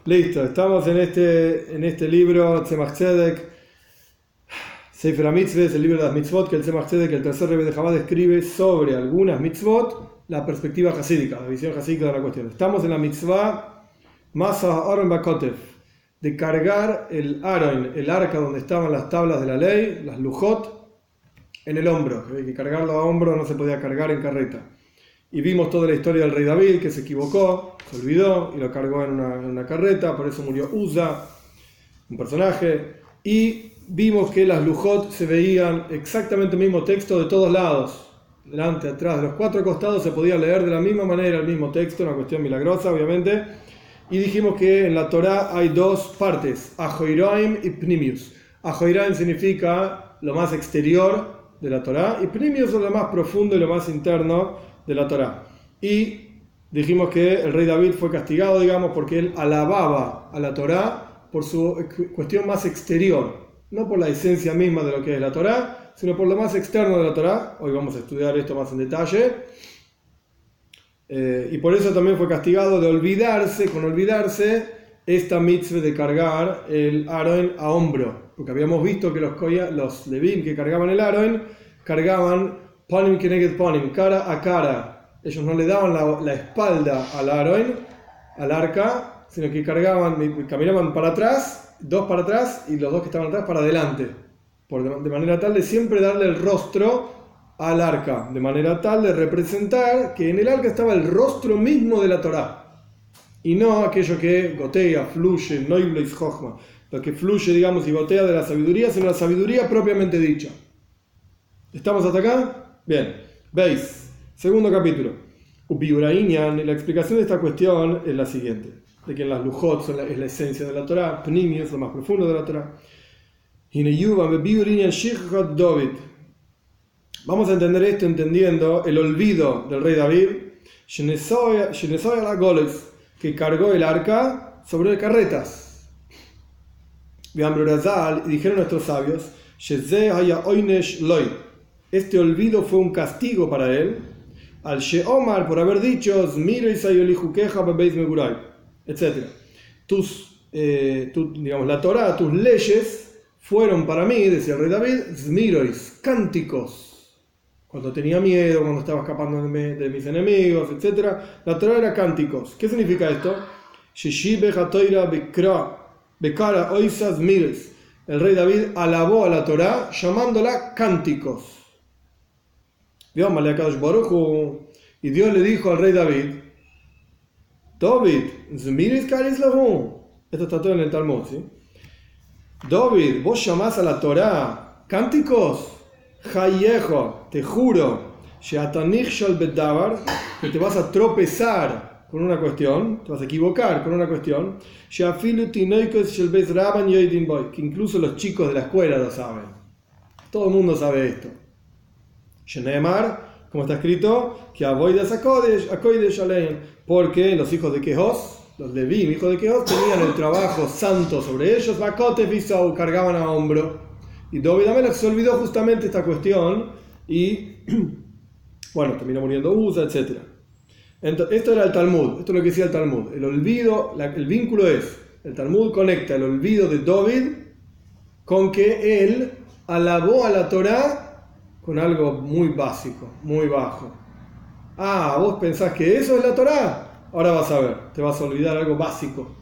Listo, estamos en este libro, Tzemach Tzedek, Sefer HaMitzvot, el libro de las mitzvot, que el Tzemach Tzedek, el tercer Rebbe de Chabad, escribe sobre algunas mitzvot, la perspectiva hasídica, la visión hasídica de la cuestión. Estamos en la mitzvah Masah Aron Bakotev, de cargar el Aron, el arca donde estaban las tablas de la ley, las lujot, en el hombro. Hay que cargarlo a hombro, no se podía cargar en carreta. Y vimos toda la historia del rey David, que se equivocó, se olvidó y lo cargó en una carreta, por eso murió Uza, un personaje. Y vimos que las lujot se veían exactamente el mismo texto de todos lados, delante, atrás, de los cuatro costados se podía leer de la misma manera el mismo texto, una cuestión milagrosa obviamente. Y dijimos que en la Torá hay dos partes, Ajoiraim y Pnimius. Ajoiraim significa lo más exterior de la Torá y Pnimius es lo más profundo y lo más interno de la Torá. Y dijimos que el rey David fue castigado, digamos, porque él alababa a la Torá por su cuestión más exterior, no por la esencia misma de lo que es la Torá, sino por lo más externo de la Torá. Hoy vamos a estudiar esto más en detalle. Y por eso también fue castigado de olvidarse esta mitzvah de cargar el Aron a hombro, porque habíamos visto que los Levim que cargaban el Aron cargaban Panim keneged panim, cara a cara. Ellos no le daban la espalda al Aron, al arca, sino que caminaban para atrás, dos para atrás y los dos que estaban atrás para adelante, de manera tal de siempre darle el rostro al arca, de manera tal de representar que en el arca estaba el rostro mismo de la Torá, y no aquello que gotea, fluye, noibleis jochma, lo que fluye, digamos, y gotea de la sabiduría, sino la sabiduría propiamente dicha. ¿Estamos hasta acá? Bien, veis, segundo capítulo. Ubiurainian, la explicación de esta cuestión es la siguiente, de que en las lujot es la esencia de la Torá, Pnimi es lo más profundo de la Torá. Vamos a entender esto entendiendo el olvido del rey David, que cargó el arca sobre carretas. Y dijeron nuestros sabios, este olvido fue un castigo para él, al Sheomar, por haber dicho, etc. Digamos, la Torah, tus leyes fueron para mí, decía el rey David, zmirois, cánticos. Cuando tenía miedo, cuando estaba escapando de mis enemigos, etc. La Torah era cánticos. ¿Qué significa esto? El rey David alabó a la Torah llamándola cánticos. Y Dios le dijo al rey David, David, esto está todo en el Talmud, ¿sí? David, vos llamás a la Torah cánticos, te juro, que te vas a tropezar con una cuestión, te vas a equivocar con una cuestión, que incluso los chicos de la escuela lo saben. Todo el mundo sabe esto. Como está escrito, que porque los hijos de Quejos, los Levim, hijos de Quejos, tenían el trabajo santo sobre ellos, cargaban a hombro. Y David Amelech se olvidó justamente esta cuestión y, bueno, terminó muriendo Uza, etc. Entonces, esto era el Talmud, esto es lo que decía el Talmud. El olvido, el vínculo es, el Talmud conecta el olvido de David con que él alabó a la Torá con algo muy básico, muy bajo. Ah, ¿vos pensás que eso es la Torá? Ahora vas a ver, te vas a olvidar algo básico.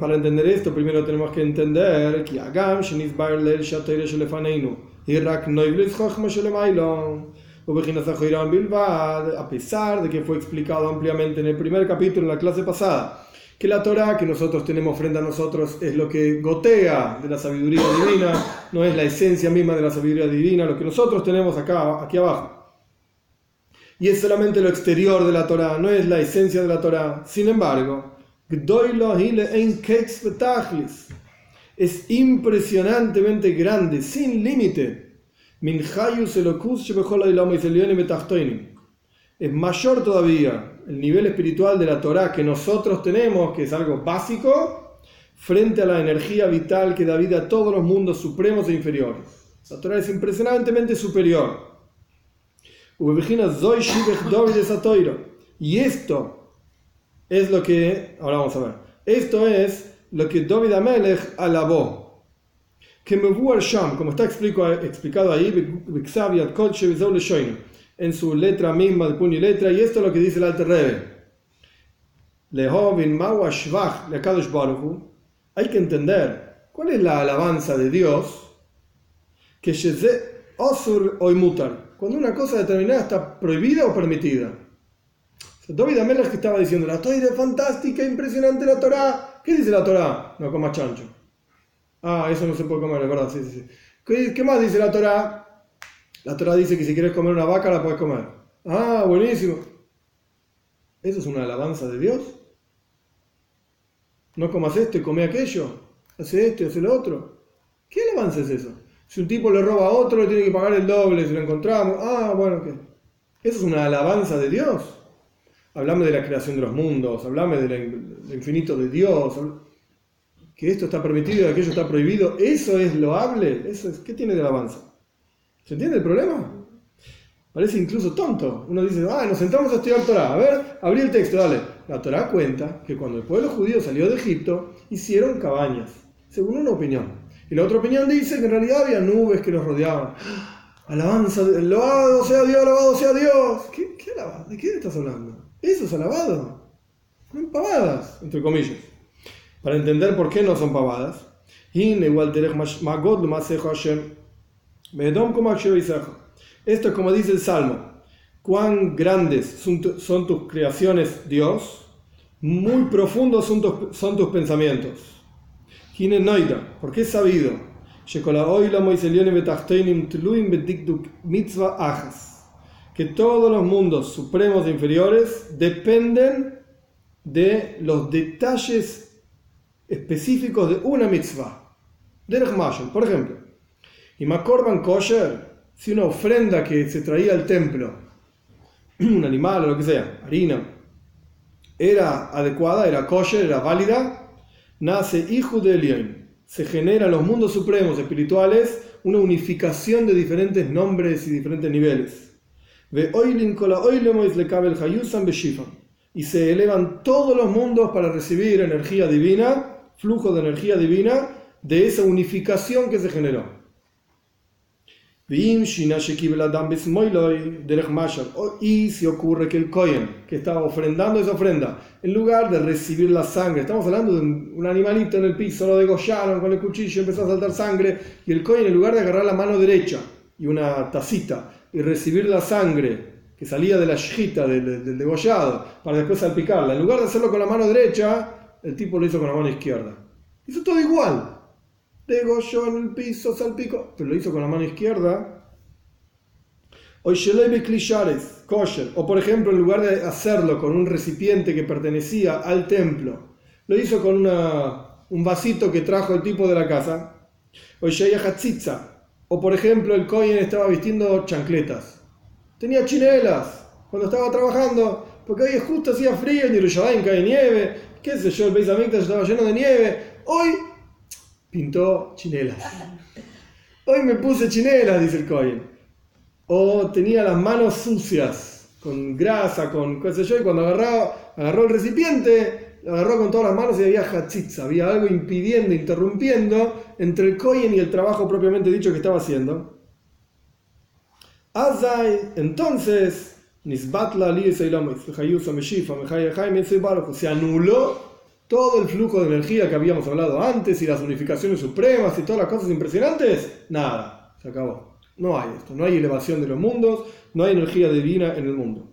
Para entender esto, primero tenemos que entender que a pesar de que fue explicado ampliamente en el primer capítulo, en la clase pasada, que la Torá que nosotros tenemos frente a nosotros es lo que gotea de la sabiduría divina, no es la esencia misma de la sabiduría divina, lo que nosotros tenemos aquí abajo. Y es solamente lo exterior de la Torá, no es la esencia de la Torá. Sin embargo, es impresionantemente grande, sin límite. Es mayor todavía el nivel espiritual de la Torá que nosotros tenemos, que es algo básico, frente a la energía vital que da vida a todos los mundos supremos e inferiores. La Torá es impresionantemente superior. Y esto es lo que, ahora vamos a ver, esto es lo que David Amelech alabó. Que Mevuar Sham, como está explicado ahí, en su letra misma de puño y letra, y esto es lo que dice el Alter Rebbe. Hay que entender cuál es la alabanza de Dios, que osur o mutar, cuando una cosa determinada está prohibida o permitida. David Amelech que estaba diciendo, la Torah es fantástica, impresionante la Torah. ¿Qué dice la Torah? No comas chancho. Ah, eso no se puede comer, es verdad, sí. ¿Qué más dice la Torah? La Torah dice que si quieres comer una vaca la puedes comer. Ah, buenísimo. ¿Eso es una alabanza de Dios? No comas esto y come aquello. Hace esto y hace lo otro. ¿Qué alabanza es eso? Si un tipo le roba a otro, le tiene que pagar el doble si lo encontramos. Ah, bueno, ¿qué? ¿Eso es una alabanza de Dios? Hablame de la creación de los mundos, hablame del infinito de Dios, que esto está permitido y aquello está prohibido. ¿Eso es loable? ¿Qué tiene de alabanza? ¿Se entiende el problema? Parece incluso tonto. Uno dice, nos sentamos a estudiar Torah. A ver, abrí el texto, dale. La Torah cuenta que cuando el pueblo judío salió de Egipto, hicieron cabañas, según una opinión. Y la otra opinión dice que en realidad había nubes que los rodeaban. Alabanza, alabado sea Dios, alabado sea Dios. ¿Qué alabado? ¿De qué estás hablando? ¿Eso es alabado? Son pavadas, entre comillas. Para entender por qué no son pavadas. Esto es como dice el Salmo. Cuán grandes son tus creaciones, Dios. Muy profundos son tus pensamientos. Porque es sabido que todos los mundos supremos e inferiores dependen de los detalles específicos de una mitzvah. Por ejemplo, y Makorban Kosher, si una ofrenda que se traía al templo, un animal o lo que sea, harina, era adecuada, era kosher, era válida, nace hijo de Elión. Se genera en los mundos supremos espirituales una unificación de diferentes nombres y diferentes niveles. Y se elevan todos los mundos para recibir energía divina, flujo de energía divina, de esa unificación que se generó. Y si ocurre que el Kohen, que estaba ofrendando esa ofrenda, en lugar de recibir la sangre, estamos hablando de un animalito en el piso, lo degollaron con el cuchillo, empezó a saltar sangre, y el Kohen, en lugar de agarrar la mano derecha y una tacita y recibir la sangre que salía de la shjita, del degollado, para después salpicarla, en lugar de hacerlo con la mano derecha, el tipo lo hizo con la mano izquierda. Hizo todo igual. Degolló en el piso, salpicó, pero lo hizo con la mano izquierda. O por ejemplo, en lugar de hacerlo con un recipiente que pertenecía al templo, lo hizo con un vasito que trajo el tipo de la casa. O por ejemplo, el Kohen estaba vistiendo chancletas. Tenía chinelas cuando estaba trabajando, porque hoy justo hacía frío, en Yerushalayim cae nieve, qué sé yo, el Beis Hamikdash estaba lleno de nieve. Hoy pintó chinelas. Hoy me puse chinelas, dice el Kohen. O tenía las manos sucias, con grasa, con qué sé yo, y cuando agarró el recipiente, lo agarró con todas las manos y había hatzitza, había algo impidiendo, interrumpiendo entre el Kohen y el trabajo propiamente dicho que estaba haciendo. Entonces, se anuló todo el flujo de energía que habíamos hablado antes y las unificaciones supremas y todas las cosas impresionantes. Nada, se acabó. No hay esto, no hay elevación de los mundos, no hay energía divina en el mundo.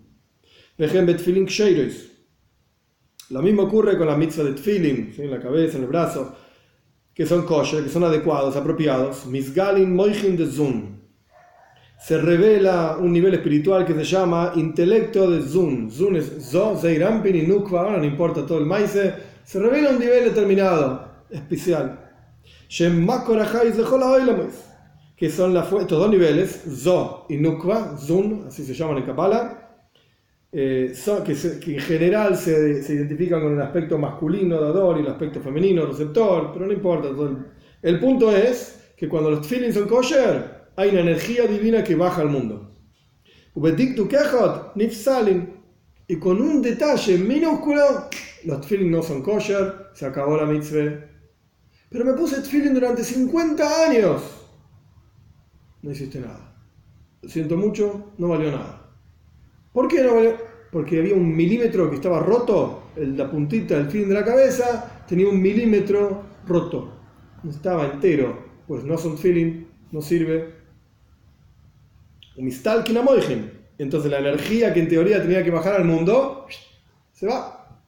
Lo mismo ocurre con la mitzvah de tefilin, ¿sí? En la cabeza, en el brazo, que son kosher, que son adecuados, apropiados. Misgalin moichin de zun. Se revela un nivel espiritual que se llama intelecto de zun. Zun es zo, zeirampin y nukva, ahora no importa todo el maíz. Se revela un nivel determinado, especial. Que son estos dos niveles, zo y nukva, zun, así se llaman en Kabbalah, que en general se identifican con el aspecto masculino, dador, y el aspecto femenino, receptor, pero no importa. El punto es que cuando los tefilin son kosher, hay una energía divina que baja al mundo. y con un detalle minúsculo, los tefilin no son kosher, se acabó la mitzvah. Pero me puse tefilin durante 50 años. No hiciste nada. Lo siento mucho, no valió nada. ¿Por qué no valió? Porque había un milímetro que estaba roto, la puntita del tefilin de la cabeza tenía un milímetro roto. No estaba entero, pues no son tefilin, no sirve. Entonces la energía que en teoría tenía que bajar al mundo se va.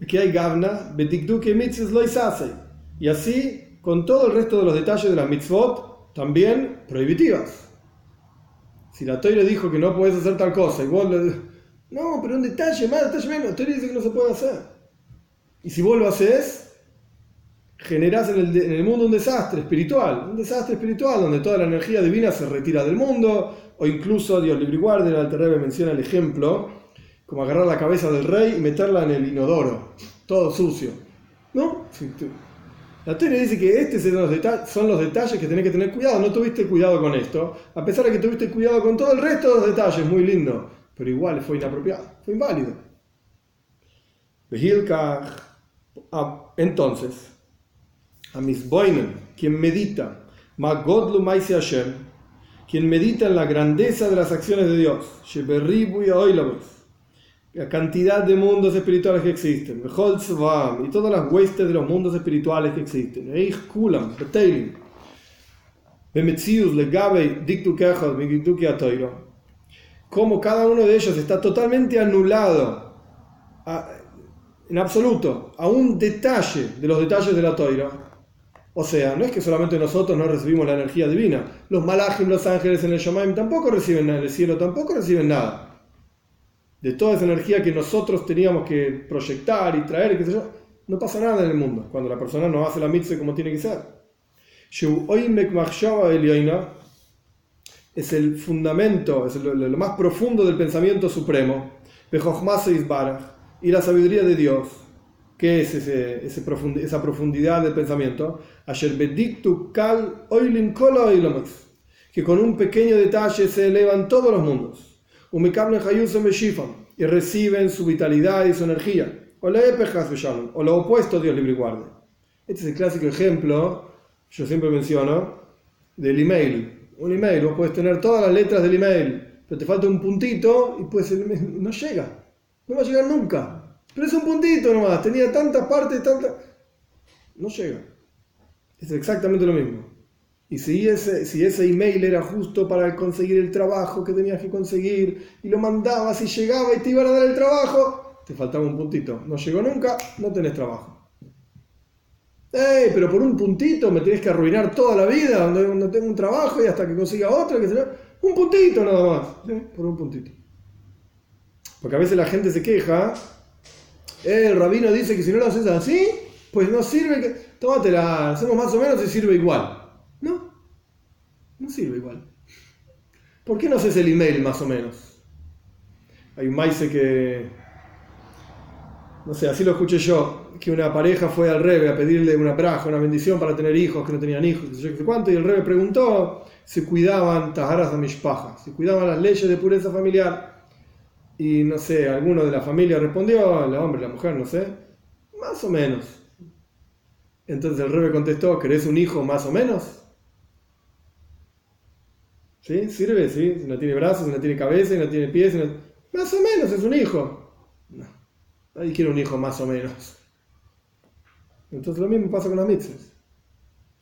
Que hay gavna, betikduke mitzvot lo isase. Y así con todo el resto de los detalles de las mitzvot, también prohibitivas. Si la Torah dijo que no puedes hacer tal cosa, y vos no, pero un detalle más, detalle menos, la Torah dice que no se puede hacer. Y si vos lo haces, generás en el mundo un desastre espiritual donde toda la energía divina se retira del mundo, o incluso, Dios libre y guarde, el Alter Rebbe menciona el ejemplo, como agarrar la cabeza del rey y meterla en el inodoro, todo sucio, ¿no? La Torah dice que estos son los detalles que tenés que tener cuidado. No tuviste cuidado con esto, a pesar de que tuviste cuidado con todo el resto de los detalles, muy lindo, pero igual fue inapropiado, fue inválido. Entonces, a misboinen, quien medita, magodlu maise Hashem, quien medita en la grandeza de las acciones de Dios, sheberribu y oilamos, la cantidad de mundos espirituales que existen, y todas las huestes de los mundos espirituales que existen, como cada uno de ellos está totalmente anulado en absoluto a un detalle de los detalles de la Torah. O sea, no es que solamente nosotros no recibimos la energía divina, los malajim, los ángeles en el Shomayim tampoco reciben nada, en el cielo tampoco reciben nada. De toda esa energía que nosotros teníamos que proyectar y traer, qué sé yo, no pasa nada en el mundo cuando la persona no hace la mitzvah como tiene que ser. Es el fundamento, es lo más profundo del pensamiento supremo, y la sabiduría de Dios. ¿Qué es esa profundidad del pensamiento? Que con un pequeño detalle se elevan todos los mundos. Y reciben su vitalidad y su energía. O lo opuesto, Dios libre y guarde. Este es el clásico ejemplo, yo siempre menciono, del email. Un email, vos puedes tener todas las letras del email, pero te falta un puntito y pues no llega. No va a llegar nunca. Pero es un puntito nomás, tenía tantas partes, no llega. Es exactamente lo mismo. Y si ese email era justo para conseguir el trabajo que tenías que conseguir, y lo mandabas y llegaba y te iban a dar el trabajo, te faltaba un puntito. No llegó nunca, no tenés trabajo. Pero por un puntito me tenés que arruinar toda la vida, donde tengo un trabajo y hasta que consiga otro, un puntito nada más, ¿sí? Por un puntito. Porque a veces la gente se queja, el rabino dice que si no lo haces así, pues no sirve, tómatela, hacemos más o menos y sirve igual. No sirve igual. ¿Por qué no haces el email más o menos? Hay un maise que, no sé, así lo escuché yo, que una pareja fue al Rebbe a pedirle una braja, una bendición para tener hijos, que no tenían hijos, no sé cuánto, y el Rebbe preguntó si cuidaban taharas a mishpaja, si cuidaban las leyes de pureza familiar. Y no sé, alguno de la familia respondió, el hombre, la mujer, no sé, más o menos. Entonces el Rebbe contestó, ¿querés un hijo más o menos? ¿Sí? ¿Sirve? ¿Sí? Si no tiene brazos, si no tiene cabeza, si no tiene pies, más o menos es un hijo. No, nadie quiere un hijo más o menos. Entonces lo mismo pasa con las mitzvahs.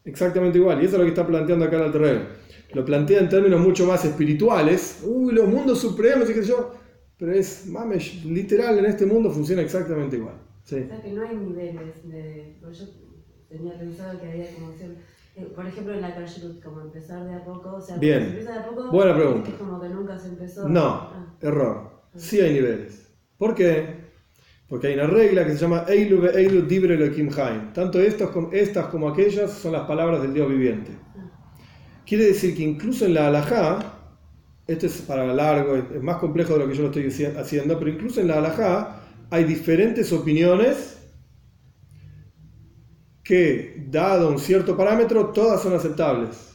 Exactamente igual. Y eso es lo que está planteando acá el Alter Rebbe. Lo plantea en términos mucho más espirituales. Los mundos supremos y qué sé yo. Pero es, mamesh, literal, en este mundo funciona exactamente igual. Sí. O sea que no hay niveles de... Yo tenía pensado que había como... Por ejemplo, en la kashrut, como empezar de a poco. O sea, bien. Se empieza de a poco, buena pregunta. Es como que nunca se empezó. No, error. Sí hay niveles. ¿Por qué? Porque hay una regla que se llama Eilu ve Eilu Dibre Elohim Haim. Tanto estas como aquellas son las palabras del Dios viviente. Quiere decir que incluso en la halajá, esto es para largo, es más complejo de lo que yo lo estoy haciendo, pero incluso en la halajá hay diferentes opiniones que, dado un cierto parámetro, todas son aceptables.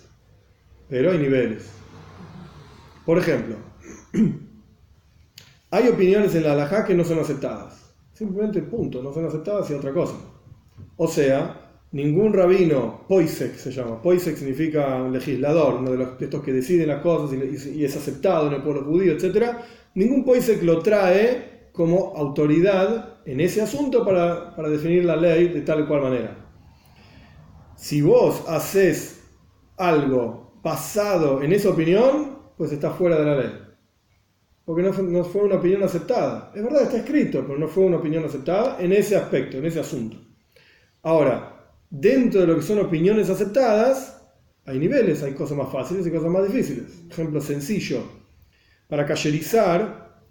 Pero hay niveles. Por ejemplo, Hay opiniones en la halajá que no son aceptadas. Simplemente, punto, no son aceptadas y otra cosa. O sea, ningún rabino, poisek se llama, poisek significa un legislador, uno de estos que deciden las cosas y es aceptado en el pueblo judío, etc. Ningún poisek lo trae como autoridad en ese asunto para definir la ley de tal y cual manera. Si vos haces algo basado en esa opinión, pues estás fuera de la ley. Porque no fue una opinión aceptada. Es verdad, está escrito, pero no fue una opinión aceptada en ese aspecto, en ese asunto. Ahora, dentro de lo que son opiniones aceptadas, hay niveles, hay cosas más fáciles y cosas más difíciles. Ejemplo sencillo, para cayerizar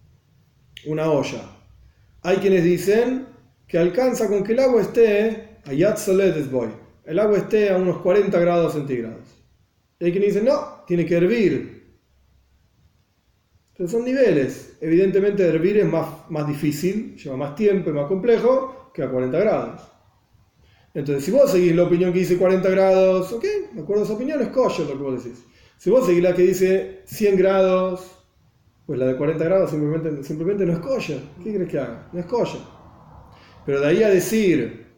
una olla. Hay quienes dicen que alcanza con que el agua esté, el agua esté a unos 40 grados centígrados. Y hay quienes dicen, no, tiene que hervir. Entonces son niveles. Evidentemente hervir es más difícil, lleva más tiempo, es más complejo que a 40 grados. Entonces, si vos seguís la opinión que dice 40 grados, ok, de acuerdo a esa opinión, es kosher lo que vos decís. Si vos seguís la que dice 100 grados, pues la de 40 grados simplemente no es kosher. ¿Qué crees que haga? No es kosher. Pero de ahí a decir,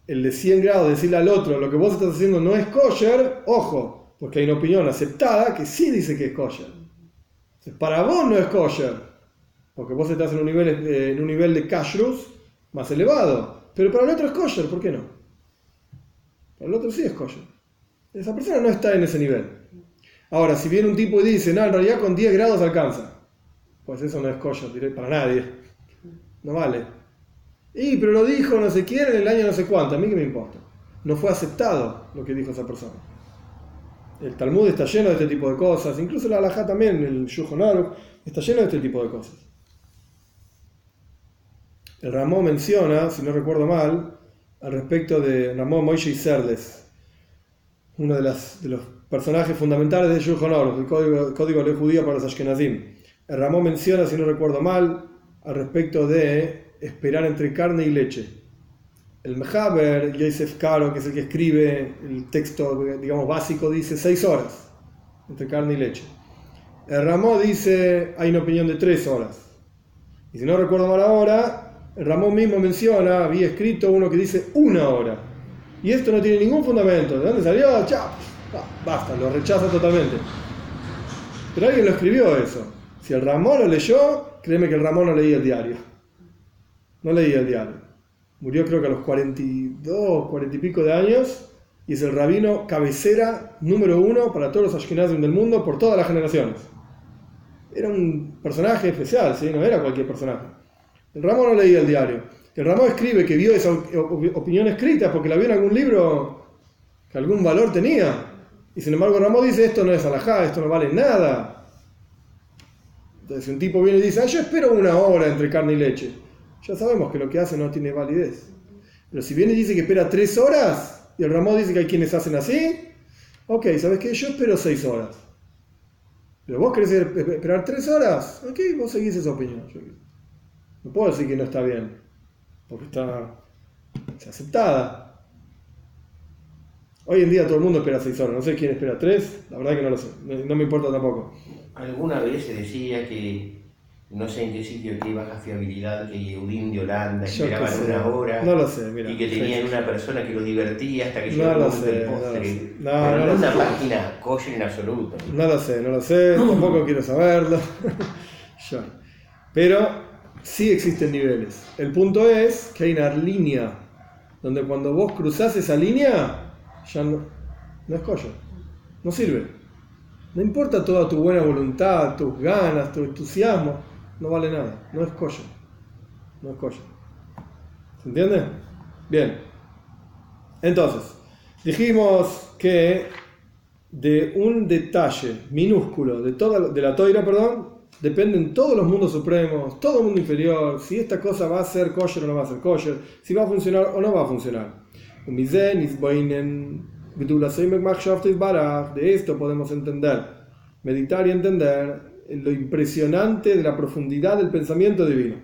el de 100 grados, decirle al otro, lo que vos estás haciendo no es kosher, ojo, porque hay una opinión aceptada que sí dice que es kosher. Entonces, para vos no es kosher, porque vos estás en un nivel de kashrus más elevado. Pero para el otro es kosher, ¿por qué no? Para el otro sí es kosher. Esa persona no está en ese nivel. Ahora, si viene un tipo y dice, no, en realidad con 10 grados alcanza, pues eso no es kosher para nadie. No vale. Pero lo dijo no sé quién en el año no sé cuánto, a mí qué me importa. No fue aceptado lo que dijo esa persona. El Talmud está lleno de este tipo de cosas, incluso la halajá también, el Shulchan Aruch, está lleno de este tipo de cosas. El Ramó menciona, si no recuerdo mal, al respecto de Ramón Moishe Serles, uno de los personajes fundamentales de Shulchan Aruch, el código de judío para los Ashkenazim. El Ramón menciona, si no recuerdo mal, al respecto de esperar entre carne y leche. El Mehaber, Yosef Karo, que es el que escribe el texto, digamos, básico, dice 6 horas entre carne y leche. El Ramón dice, hay una opinión de 3 horas. Y si no recuerdo mal ahora, el Ramón mismo menciona, había escrito uno que dice 1 hora. Y esto no tiene ningún fundamento. ¿De dónde salió? ¡Chao! Basta, lo rechaza totalmente. Pero alguien lo escribió eso. Si el Ramón lo leyó, créeme que el Ramón no leía el diario. No leía el diario. Murió creo que a los 42, 40 y pico de años. Y es el rabino cabecera número 1 para todos los ashkenazim del mundo por todas las generaciones. Era un personaje especial, ¿sí? No era cualquier personaje. El Ramón no leía el diario. El Ramón escribe que vio esa opinión escrita porque la vio en algún libro que algún valor tenía. Y sin embargo Ramón dice, esto no es halajá, esto no vale nada. Entonces un tipo viene y dice, yo espero 1 hora entre carne y leche. Ya sabemos que lo que hace no tiene validez. Pero si viene y dice que espera 3 horas, y el Ramón dice que hay quienes hacen así, ok, ¿sabes qué? Yo espero 6 horas. Pero vos querés esperar 3 horas, ok, vos seguís esa opinión. No puedo decir que no está bien, porque está aceptada. Hoy en día todo el mundo espera 6 horas, no sé quién espera 3, la verdad que no lo sé, no me importa tampoco. Alguna vez se decía que, no sé en qué sitio, que baja fiabilidad, que Yehudim de Holanda esperaban 1 hora, no lo sé, mira, y que tenían una persona que los divertía hasta que no llegó el lo momento sé, del postre. no No lo una sé. página kosher en absoluto. No lo sé, tampoco quiero saberlo. Pero sí existen niveles. El punto es que hay una línea donde cuando vos cruzás esa línea, ya no es kosher. No sirve. No importa toda tu buena voluntad, tus ganas, tu entusiasmo, no vale nada. No es kosher. No es kosher. ¿Se entiende? Bien. Entonces, dijimos que de un detalle minúsculo de la Toira, dependen todos los mundos supremos, todo el mundo inferior, si esta cosa va a ser kosher o no va a ser kosher, si va a funcionar o no va a funcionar. De esto podemos entender, meditar y entender lo impresionante de la profundidad del pensamiento divino,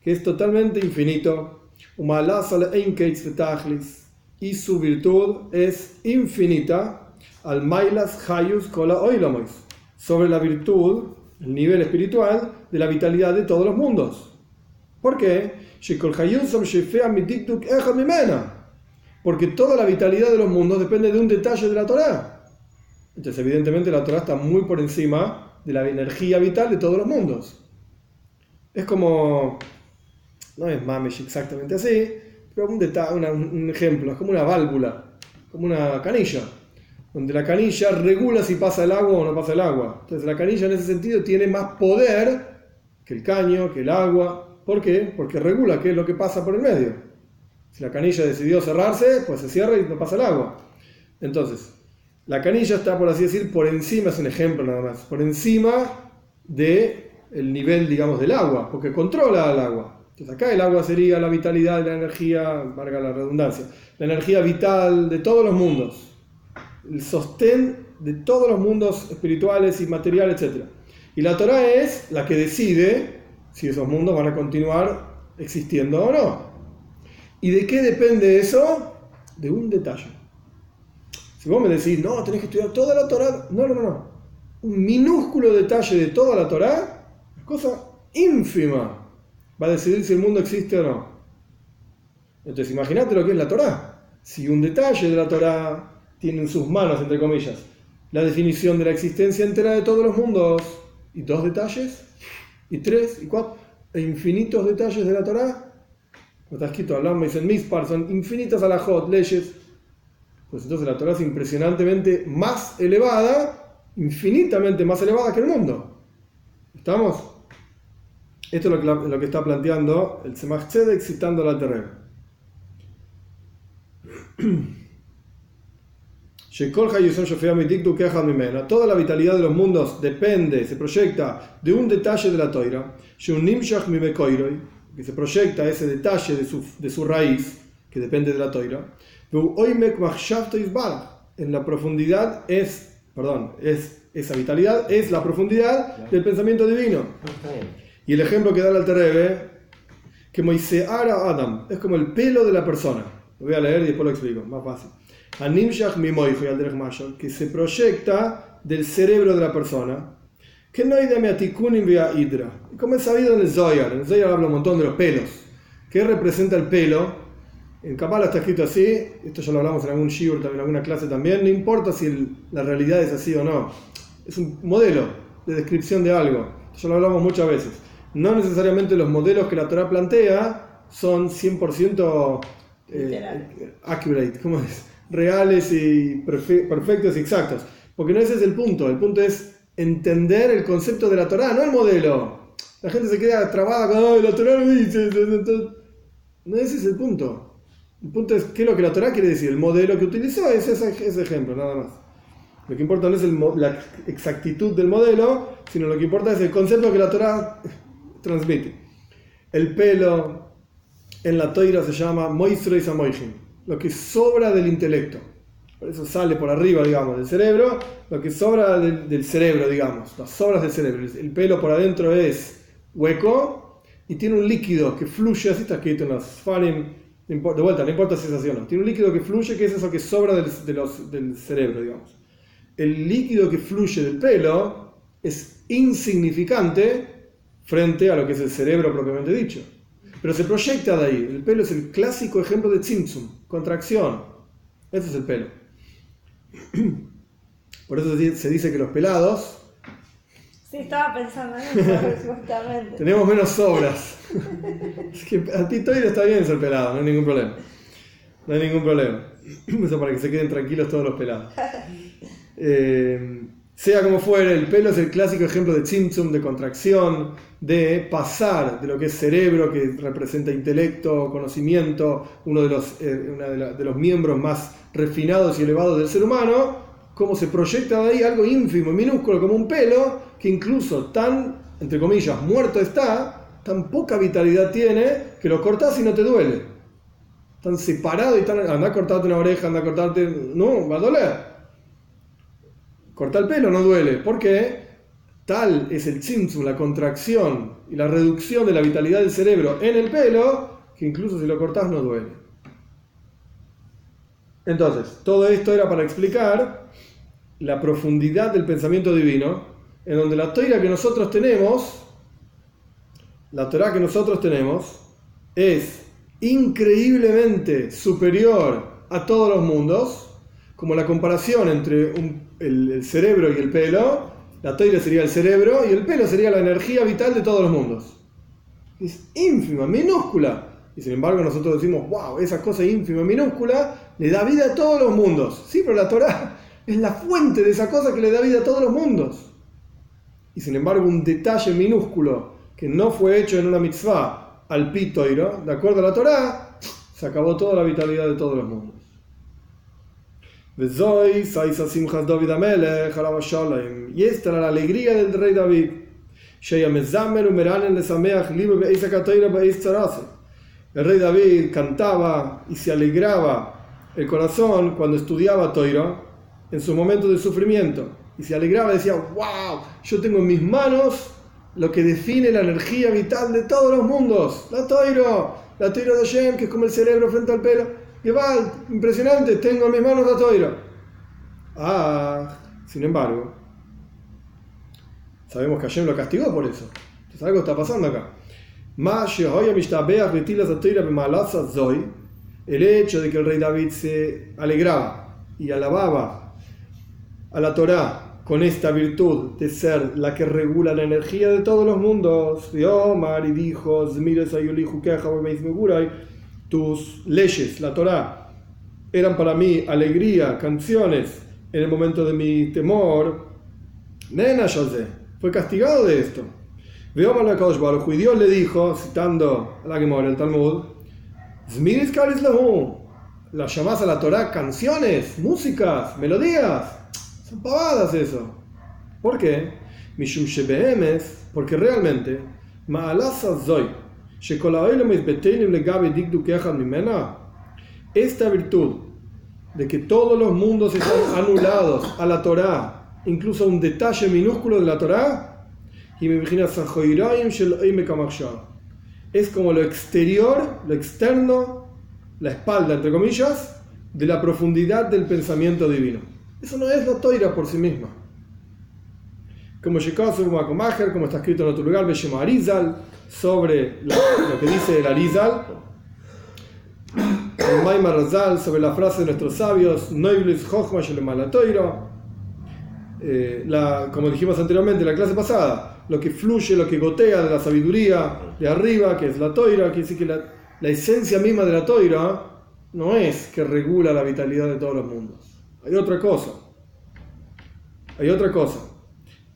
que es totalmente infinito, y su virtud es infinita, al mailas hayus kola oilamois, sobre la virtud el nivel espiritual de la vitalidad de todos los mundos. ¿Por qué? Porque toda la vitalidad de los mundos depende de un detalle de la Torá. Entonces, evidentemente, la Torá está muy por encima de la energía vital de todos los mundos. Es como, no es Mamesh exactamente así, pero un ejemplo, es como una válvula, como una canilla, donde la canilla regula si pasa el agua o no pasa el agua. Entonces la canilla en ese sentido tiene más poder que el caño, que el agua. ¿Por qué? Porque regula qué es lo que pasa por el medio. Si la canilla decidió cerrarse, pues se cierra y no pasa el agua. Entonces, la canilla está, por así decir, por encima, es un ejemplo nada más, por encima del nivel, digamos, del agua, porque controla al agua. Entonces acá el agua sería la vitalidad de la energía, valga la redundancia, la energía vital de todos los mundos, el sostén de todos los mundos espirituales y materiales, etc. Y la Torá es la que decide si esos mundos van a continuar existiendo o no. ¿Y de qué depende eso? De un detalle. Si vos me decís, no, tenés que estudiar toda la Torá, no. Un minúsculo detalle de toda la Torá, es cosa ínfima, va a decidir si el mundo existe o no. Entonces imagínate lo que es la Torá. Si un detalle de la Torá tiene en sus manos, entre comillas, la definición de la existencia entera de todos los mundos, y 2 detalles, y 3, y 4, e infinitos detalles de la Torá, como está escrito, hablamos, dicen Mispar, son infinitas alajot, leyes, pues entonces la Torá es impresionantemente más elevada, infinitamente más elevada que el mundo. ¿Estamos? Esto es lo que está planteando el Tzemach Tzedek citando la Alter Rebbe. Toda la vitalidad de los mundos depende, se proyecta de un detalle de la Toira, que se proyecta ese detalle de su raíz, que depende de la Toira. En la profundidad esa vitalidad es la profundidad del pensamiento divino. Y el ejemplo que da el Alter Rebbe, que Moiseara Adam, es como el pelo de la persona. Lo voy a leer y después lo explico, más fácil. Que se proyecta del cerebro de la persona. Que no hay de Meatikunim via Hidra. Y como es sabido en el Zohar habla un montón de los pelos. ¿Qué representa el pelo? En Kabbalah está escrito así, esto ya lo hablamos en algún shiur, también en alguna clase también. No importa si la realidad es así o no. Es un modelo de descripción de algo. Ya lo hablamos muchas veces. No necesariamente los modelos que la Torá plantea son 100% accurate, ¿cómo es? Reales y perfectos y exactos, porque no ese es el punto es entender el concepto de la Torá, no el modelo. La gente se queda trabada con la Torá no dice, no, ese es el punto es qué es lo que la Torá quiere decir. El modelo que utilizó es ese ejemplo, nada más. Lo que importa no es la exactitud del modelo, sino lo que importa es el concepto que la Torá transmite. El pelo en la Toira se llama Moisrei Samoichin, lo que sobra del intelecto. Por eso sale por arriba, digamos, del cerebro, lo que sobra del cerebro, digamos, las sobras del cerebro. El pelo por adentro es hueco y tiene un líquido que fluye, así está escrito en los Fanim, de vuelta, no importa si es así o no. Tiene un líquido que fluye, que es eso que sobra del cerebro, digamos. El líquido que fluye del pelo es insignificante frente a lo que es el cerebro propiamente dicho. Pero se proyecta de ahí. El pelo es el clásico ejemplo de tzimtzum, contracción. Ese es el pelo. Por eso se dice que los pelados... Sí, estaba pensando en eso, justamente. Tenemos menos sobras. Es que a ti todavía está bien ser pelado, no hay ningún problema. No hay ningún problema. Eso para que se queden tranquilos todos los pelados. Sea como fuere, el pelo es el clásico ejemplo de tzimtzum, de contracción, de pasar de lo que es cerebro, que representa intelecto, conocimiento, uno de los miembros más refinados y elevados del ser humano, cómo se proyecta de ahí algo ínfimo, minúsculo, como un pelo, que incluso tan, entre comillas, muerto está, tan poca vitalidad tiene, que lo cortás y no te duele. Tan separado y tan... Andá a cortarte una oreja, andá a cortarte... No, va a doler. Cortar el pelo no duele. ¿Por qué? Tal es el tzimtzum, la contracción y la reducción de la vitalidad del cerebro en el pelo, que incluso si lo cortás no duele. Entonces, todo esto era para explicar la profundidad del pensamiento divino, en donde la Torá que nosotros tenemos, es increíblemente superior a todos los mundos, como la comparación entre el cerebro y el pelo. La Torá sería el cerebro y el pelo sería la energía vital de todos los mundos. Es ínfima, minúscula. Y sin embargo nosotros decimos, wow, esa cosa ínfima, minúscula, le da vida a todos los mundos. Sí, pero la Torá es la fuente de esa cosa que le da vida a todos los mundos. Y sin embargo un detalle minúsculo que no fue hecho en una mitzvah al pi Toiro, de acuerdo a la Torá, se acabó toda la vitalidad de todos los mundos. Y esta era la alegría del rey David. El rey David cantaba y se alegraba el corazón cuando estudiaba Toiro en sus momentos de sufrimiento. Y se alegraba y decía, wow, yo tengo en mis manos lo que define la energía vital de todos los mundos. La Toiro de Hashem, que es como el cerebro frente al pelo. Igual, impresionante, tengo en mis manos la Toiro. Sin embargo, sabemos que Hashem lo castigó por eso. Entonces algo está pasando acá. El hecho de que el rey David se alegraba y alababa a la Torá con esta virtud de ser la que regula la energía de todos los mundos, y Omar y dijo, tus leyes, la Torá, eran para mí alegría, canciones en el momento de mi temor. Nena José fue castigado de esto. Veamos la Kadosh Baruj Hu, y Dios le dijo, citando a la Gemara, el Talmud, Zmiris Karis Lahu, la llamás a la Torá canciones, músicas, melodías, son pavadas eso. ¿Por qué? Mishum Shebehemes, porque realmente, Ma'alasa Zoy, esta virtud de que todos los mundos están anulados a la Torá, incluso un detalle minúsculo de la Torá, es como lo exterior, lo externo, la espalda, entre comillas, de la profundidad del pensamiento divino. Eso no es la Torá por sí misma. Como como está escrito en otro lugar, Beshem Arizal, sobre lo que dice el Arizal, el Maimar Razal, sobre la frase de nuestros sabios, Noiblis Chochma Shelema la Torá, como dijimos anteriormente en la clase pasada, lo que fluye, lo que gotea de la sabiduría de arriba, que es la Torá, quiere decir que la esencia misma de la Torá no es que regula la vitalidad de todos los mundos. Hay otra cosa.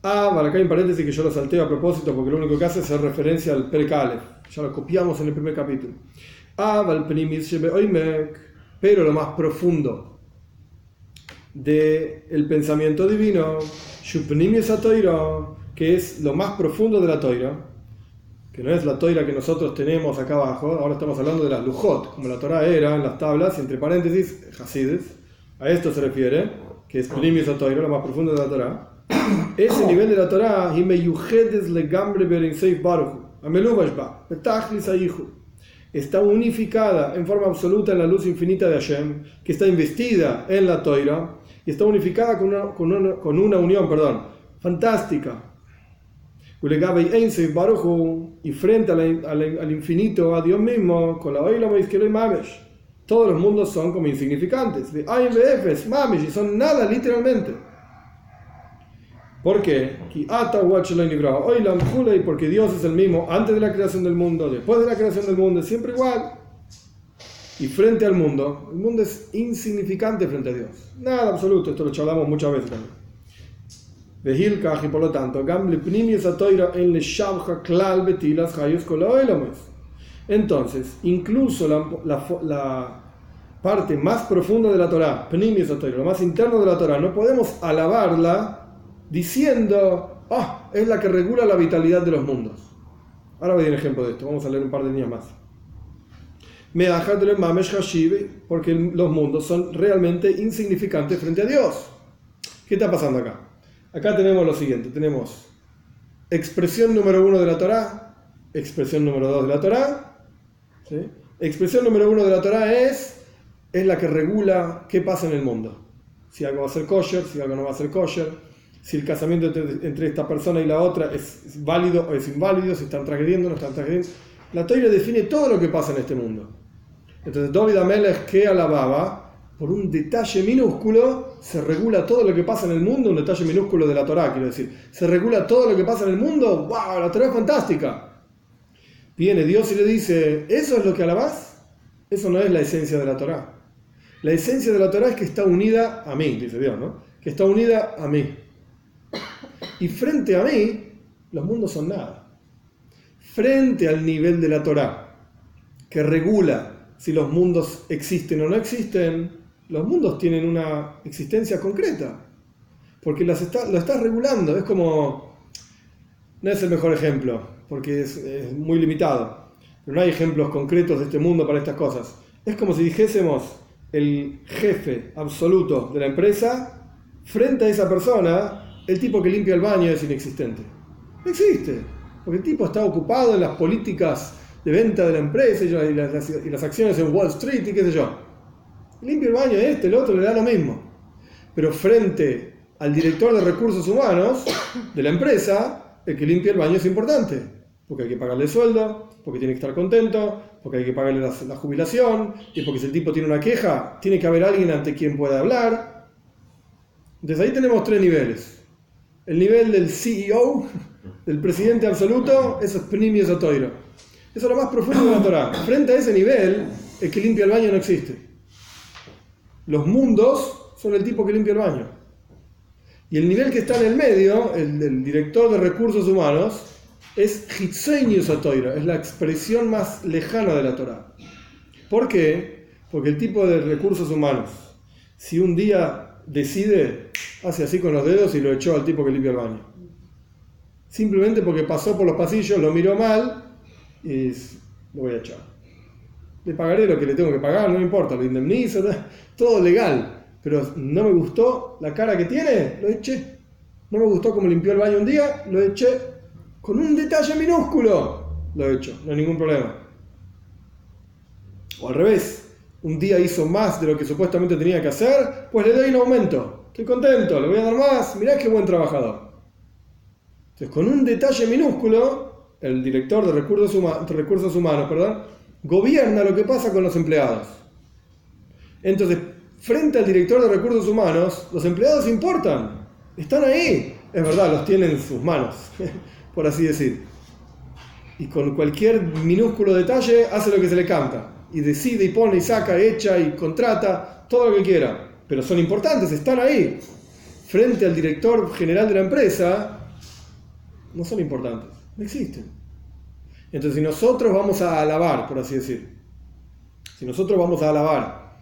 Acá hay un paréntesis que yo lo salteo a propósito porque lo único que hace es hacer referencia al Perek Aleph. Ya lo copiamos en el primer capítulo. Pero lo más profundo del pensamiento divino, que es lo más profundo de la Torá, que no es la Torá que nosotros tenemos acá abajo. Ahora estamos hablando de las Lujot, como la Torá era en las tablas, y entre paréntesis, Hasides. A esto se refiere, que es Pnimis Torá, lo más profundo de la Torá. Ese nivel de la Torá, está unificada en forma absoluta en la luz infinita de Hashem, que está investida en la Torá, y está unificada con una unión fantástica. Y frente al infinito, a Dios mismo, con la Oila Meizkeloi Mamesh, todos los mundos son como insignificantes. Y son nada literalmente. ¿Por qué? Porque Dios es el mismo antes de la creación del mundo, después de la creación del mundo, es siempre igual. Y frente al mundo, el mundo es insignificante frente a Dios. Nada absoluto, esto lo charlamos muchas veces también. Y por lo tanto, entonces, incluso la parte más profunda de la Torá, lo más interno de la Torá, no podemos alabarla diciendo, es la que regula la vitalidad de los mundos. Ahora voy a dar un ejemplo de esto, vamos a leer un par de líneas más. Porque los mundos son realmente insignificantes frente a Dios. ¿Qué está pasando acá? Acá tenemos lo siguiente, tenemos expresión número 1 de la Torá, expresión número 2 de la Torá. ¿Sí? Expresión número 1 de la Torá es la que regula qué pasa en el mundo. Si algo va a ser kosher, si algo no va a ser kosher. si el casamiento entre esta persona y la otra es válido o es inválido, si están transgrediendo o no están transgrediendo. La Torá define todo lo que pasa en este mundo. Entonces, David Amelech, que alababa, por un detalle minúsculo se regula todo lo que pasa en el mundo, un detalle minúsculo de la Torá, quiero decir. Se regula todo lo que pasa en el mundo. ¡Wow! La Torá es fantástica. Viene Dios y le dice, ¿eso es lo que alabás? Eso no es la esencia de la Torá. La esencia de la Torá es que está unida a mí, dice Dios, ¿no? Que está unida a mí. Y frente a mí, los mundos son nada. Frente al nivel de la Torá, que regula si los mundos existen o no existen, los mundos tienen una existencia concreta, porque lo estás regulando. Es como, no es el mejor ejemplo, porque es muy limitado, pero no hay ejemplos concretos de este mundo para estas cosas. Es como si dijésemos, el jefe absoluto de la empresa, frente a esa persona, el tipo que limpia el baño es inexistente. No existe, porque el tipo está ocupado en las políticas de venta de la empresa y las acciones en Wall Street y qué sé yo. Limpia el baño el otro, le da lo mismo. Pero frente al director de recursos humanos de la empresa, el que limpia el baño es importante, porque hay que pagarle el sueldo, porque tiene que estar contento, porque hay que pagarle la jubilación, y porque si el tipo tiene una queja, tiene que haber alguien ante quien pueda hablar. Entonces ahí tenemos 3 niveles. El nivel del CEO, del presidente absoluto, eso es Pnimi Sotoiro. Eso es lo más profundo de la Torá. Frente a ese nivel, el que limpia el baño no existe. Los mundos son el tipo que limpia el baño. Y el nivel que está en el medio, el del director de recursos humanos, es Hitzeinu Sotoiro, es la expresión más lejana de la Torá. ¿Por qué? Porque el tipo de recursos humanos, si un día decide, hace así con los dedos y lo echó al tipo que limpia el baño. Simplemente porque pasó por los pasillos, lo miró mal y lo voy a echar. Le pagaré lo que le tengo que pagar, no me importa, lo indemnizo, todo legal. Pero no me gustó la cara que tiene, lo eché. No me gustó cómo limpió el baño un día, lo eché. Con un detalle minúsculo, lo he hecho, no hay ningún problema. O al revés, un día hizo más de lo que supuestamente tenía que hacer, pues le doy un aumento. Estoy contento, le voy a dar más, mirá qué buen trabajador. Entonces, con un detalle minúsculo, el director de recursos humanos, gobierna lo que pasa con los empleados. Entonces, frente al director de recursos humanos, los empleados importan, están ahí. Es verdad, los tiene en sus manos, por así decir. Y con cualquier minúsculo detalle hace lo que se le canta. Y decide y pone y saca, echa y contrata, todo lo que quiera. Pero son importantes, están ahí. Frente al director general de la empresa, no son importantes, no existen. Entonces, si nosotros vamos a alabar, por así decir, si nosotros vamos a alabar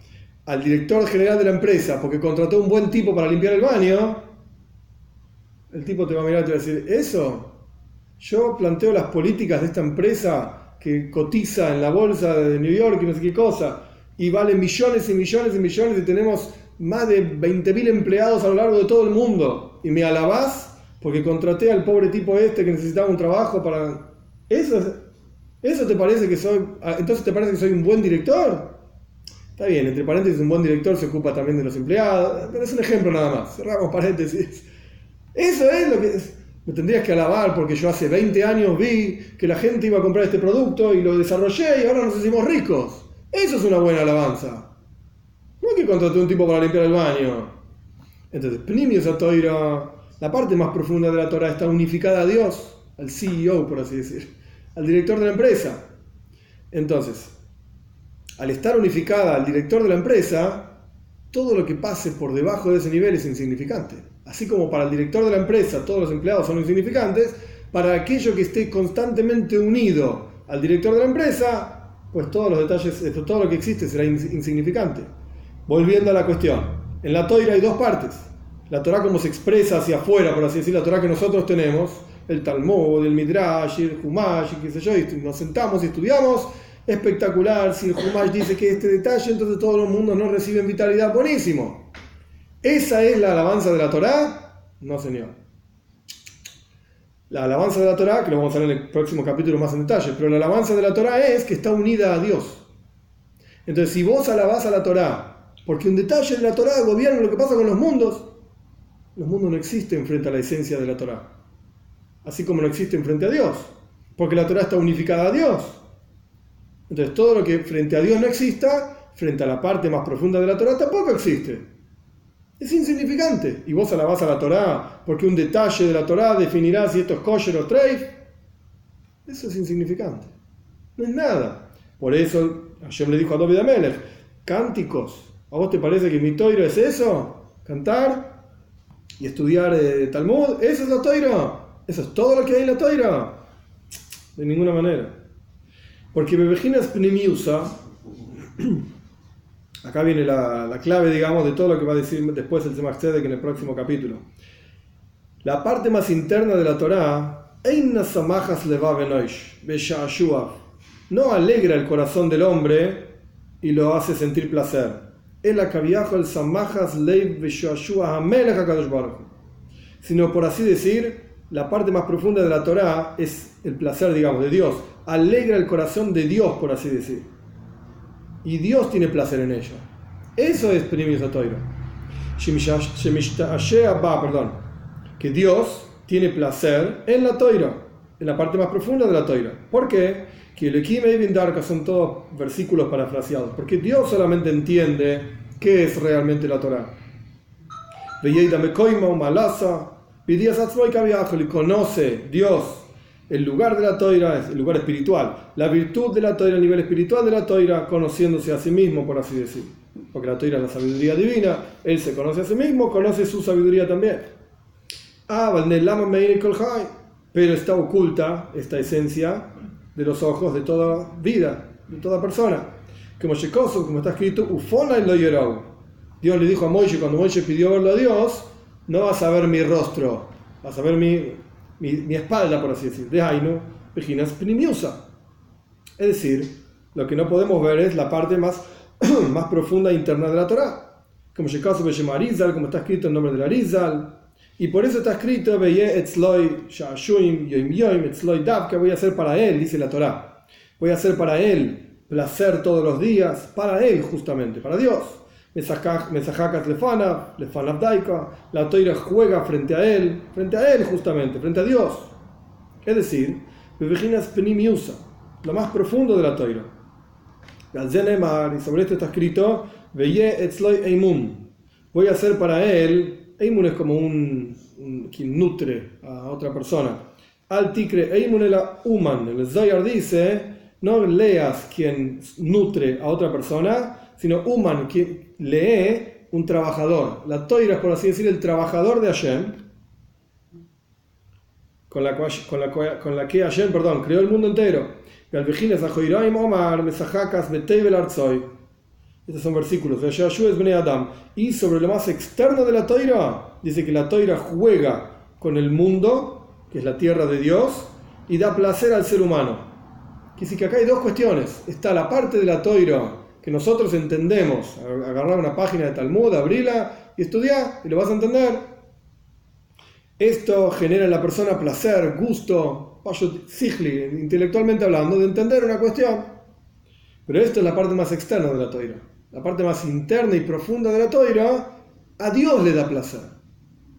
al director general de la empresa porque contrató un buen tipo para limpiar el baño, el tipo te va a mirar y te va a decir, ¿eso? Yo planteo las políticas de esta empresa que cotiza en la bolsa de New York y no sé qué cosa, y vale millones y millones y millones, y tenemos más de 20.000 empleados a lo largo de todo el mundo, y me alabás porque contraté al pobre tipo que necesitaba un trabajo para... ¿Eso te parece que soy... Entonces te parece que soy un buen director? Está bien, entre paréntesis, un buen director se ocupa también de los empleados, pero es un ejemplo nada más, cerramos paréntesis. Eso es lo que... Me tendrías que alabar porque yo hace 20 años vi que la gente iba a comprar este producto y lo desarrollé y ahora nos hicimos ricos. Eso es una buena alabanza. No es que contraté un tipo para limpiar el baño. Entonces, Pnimi Sotoiro, la parte más profunda de la Torá está unificada a Dios, al CEO, por así decir, al director de la empresa. Entonces, al estar unificada al director de la empresa, todo lo que pase por debajo de ese nivel es insignificante. Así como para el director de la empresa todos los empleados son insignificantes, para aquello que esté constantemente unido al director de la empresa, pues todos los detalles, todo lo que existe será insignificante. Volviendo a la cuestión, en la Torá hay 2 partes. La Torá como se expresa hacia afuera, por así decir, la Torá que nosotros tenemos, el Talmud, el Midrash, el Humash, y qué sé yo, y nos sentamos y estudiamos, espectacular. Si el Humash dice que este detalle, entonces todos los mundos no reciben vitalidad, buenísimo. ¿Esa es la alabanza de la Torá? No, señor. La alabanza de la Torá, que lo vamos a ver en el próximo capítulo más en detalle, pero la alabanza de la Torá es que está unida a Dios. Entonces, si vos alabás a la Torá, porque un detalle de la Torá gobierna lo que pasa con los mundos, los mundos no existen frente a la esencia de la Torá. Así como no existen frente a Dios. Porque la Torá está unificada a Dios. Entonces todo lo que frente a Dios no exista, frente a la parte más profunda de la Torá tampoco existe. Es insignificante. Y vos alabás a la Torá porque un detalle de la Torá definirá si esto es kosher o treif. Eso es insignificante. No es nada. Por eso Hashem le dijo a David Amelech, cánticos. ¿A vos te parece que mi toiro es eso? ¿Cantar? ¿Y estudiar Talmud? ¿Eso es la toiro? ¿Eso es todo lo que hay en la toiro? De ninguna manera. Porque Bebejinas Pnimiusa, acá viene la clave, digamos, de todo lo que va a decir después el Tzemach Tzedek en el próximo capítulo. La parte más interna de la Torá, no alegra el corazón del hombre y lo hace sentir placer. Sino, por así decir, la parte más profunda de la Torá es el placer, digamos, de Dios. Alegra el corazón de Dios, por así decir. Y Dios tiene placer en ella. Eso es Pnimius HaTorah. Que Dios tiene placer en la Torah, en la parte más profunda de la Torah. ¿Por qué? Que Elohim Eivin Darka son todos versículos parafraseados. Porque Dios solamente entiende qué es realmente la Torah. Y conoce Dios el lugar de la Torah, es el lugar espiritual, la virtud de la Torah, el nivel espiritual de la Torah, conociéndose a sí mismo, por así decir. Porque la Torah es la sabiduría divina, él se conoce a sí mismo, conoce su sabiduría también. Pero está oculta esta esencia de los ojos de toda vida, de toda persona. Como está escrito, Dios le dijo a Moisés, cuando Moisés pidió verlo a Dios, no vas a ver mi rostro, vas a ver mi espalda, por así decir. De Ainu, Bejinas Pnimiusa. Es decir, lo que no podemos ver es la parte más profunda e interna de la Torá. Como como está escrito en nombre del Arizal. Y por eso está escrito, voy a hacer para él, dice la Torá. Voy a hacer para él placer todos los días, para él justamente, para Dios. La Torah juega frente a él justamente, frente a Dios. Es decir, lo más profundo de la Torah. Y sobre esto está escrito, voy a hacer para él, Eimun es como quien nutre a otra persona. Al tikre Eimun ela uman. El Zohar dice, no leas quien nutre a otra persona, sino Uman, que lee un trabajador. La Torah es, por así decir, el trabajador de Hashem, con la que Hashem, creó el mundo entero. Estos son versículos de Yahshua es Bnei Adam. Y sobre lo más externo de la Torah, dice que la Torah juega con el mundo, que es la tierra de Dios, y da placer al ser humano. Quiere decir que acá hay dos cuestiones. Está la parte de la Torah que nosotros entendemos, agarrar una página de Talmud, abrirla y estudiar, y lo vas a entender. Esto genera en la persona placer, gusto, intelectualmente hablando, de entender una cuestión. Pero esto es la parte más externa de la Torah. La parte más interna y profunda de la Torah, a Dios le da placer.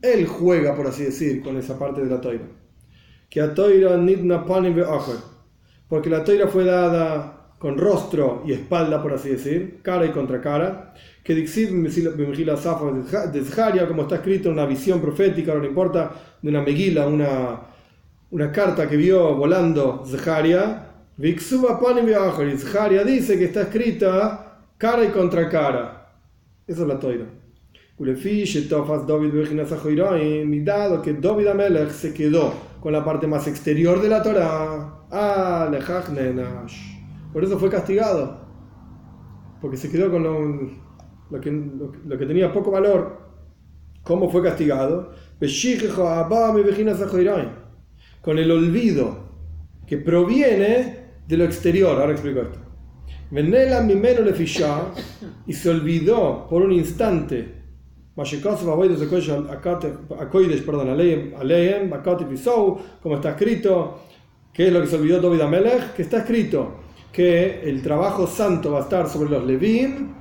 Él juega, por así decir, con esa parte de la Torah. Que a Torah nidna panim ve'acher. Porque la Torah fue dada con rostro y espalda, por así decir, cara y contra cara, que Dixit de Zharia, como está escrito en una visión profética, no importa, de una megila, una carta que vio volando Zharia, Vixuba Panim Yahor, y Zharia dice que está escrita cara y contra cara. Esa es la Torah. Y dado que David Amelech se quedó con la parte más exterior de la Torah, por eso fue castigado, porque se quedó con lo que tenía poco valor. ¿Cómo fue castigado? Con el olvido que proviene de lo exterior. Ahora explico esto. Y se olvidó por un instante, como está escrito. ¿Qué es lo que se olvidó David Amelech? Que está escrito que el trabajo santo va a estar sobre los Levim,